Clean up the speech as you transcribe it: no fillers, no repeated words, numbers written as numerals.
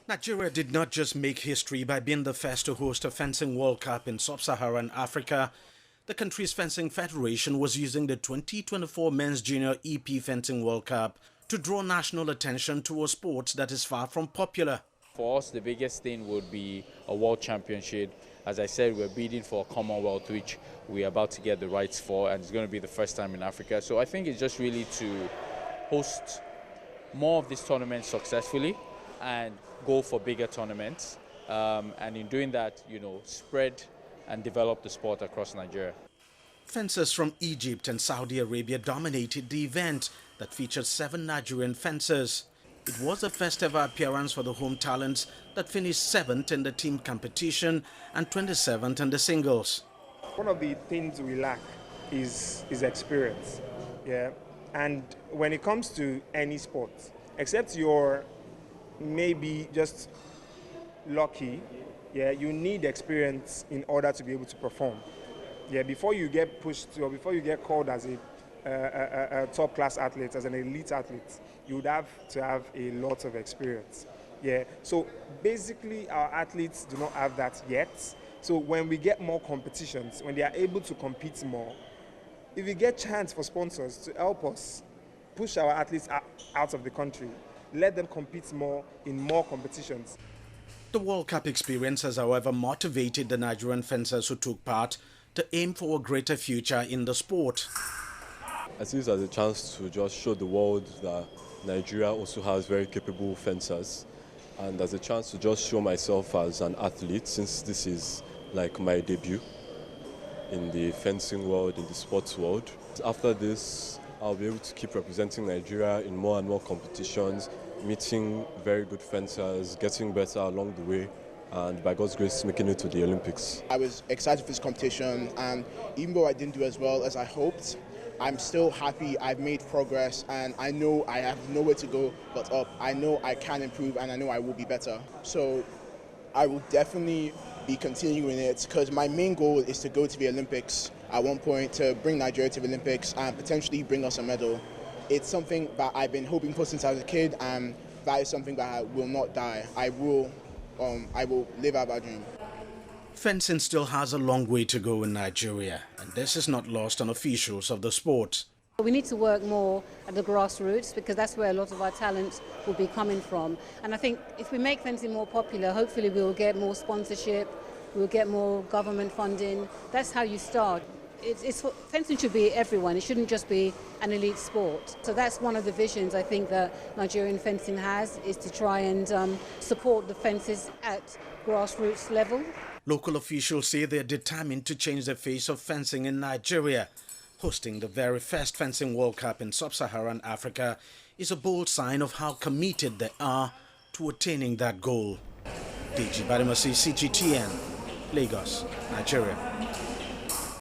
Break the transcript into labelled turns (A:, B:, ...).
A: Nigeria did not just make history by being the first to host a fencing World Cup in sub-Saharan Africa. The country's fencing federation was using the 2024 Men's Junior EP Fencing World Cup to draw national attention to a sport that is far from popular.
B: For us, the biggest thing would be a world championship. As I said, we're bidding for a Commonwealth, which we're about to get the rights for, and it's going to be the first time in Africa. So I think it's just really to host more of these tournaments successfully and go for bigger tournaments. And in doing that, spread and develop the sport across Nigeria.
A: Fencers from Egypt and Saudi Arabia dominated the event that featured 7 Nigerian fencers. It was the first ever appearance for the home talents that finished 7th in the team competition and 27th in the singles.
C: One of the things we lack is experience. Yeah, and when it comes to any sport, except you're maybe just lucky, yeah, you need experience in order to be able to perform. Yeah, before you get pushed or before you get called as a top class athlete, as an elite athlete, you would have to have a lot of experience. Yeah, so basically our athletes do not have that yet. So when we get more competitions, when they are able to compete more, if we get chance for sponsors to help us push our athletes out of the country, let them compete more in more competitions.
A: The World Cup experience has, however, motivated the Nigerian fencers who took part to aim for a greater future in the sport.
D: I see this as a chance to just show the world that Nigeria also has very capable fencers, and as a chance to just show myself as an athlete, since this is like my debut in the fencing world, in the sports world. After this, I'll be able to keep representing Nigeria in more and more competitions, meeting very good fencers, getting better along the way, and by God's grace, making it to the Olympics.
E: I was excited for this competition, and even though I didn't do as well as I hoped, I'm still happy I've made progress, and I know I have nowhere to go but up. I know I can improve, and I know I will be better. So I will definitely be continuing it, because my main goal is to go to the Olympics at one point, to bring Nigeria to the Olympics and potentially bring us a medal. It's something that I've been hoping for since I was a kid, and that is something that will not die. I will live out my dream.
A: Fencing still has a long way to go in Nigeria, and this is not lost on officials of the sport.
F: We need to work more at the grassroots, because that's where a lot of our talent will be coming from. And I think if we make fencing more popular, hopefully we will get more sponsorship, we'll get more government funding. That's how you start. Fencing should be everyone. It shouldn't just be an elite sport. So that's one of the visions I think that Nigerian fencing has, is to try and support the fences at grassroots level.
A: Local officials say they are determined to change the face of fencing in Nigeria. Hosting the very first Fencing World Cup in sub-Saharan Africa is a bold sign of how committed they are to attaining that goal. DG Badimasi, CGTN, Lagos, Nigeria.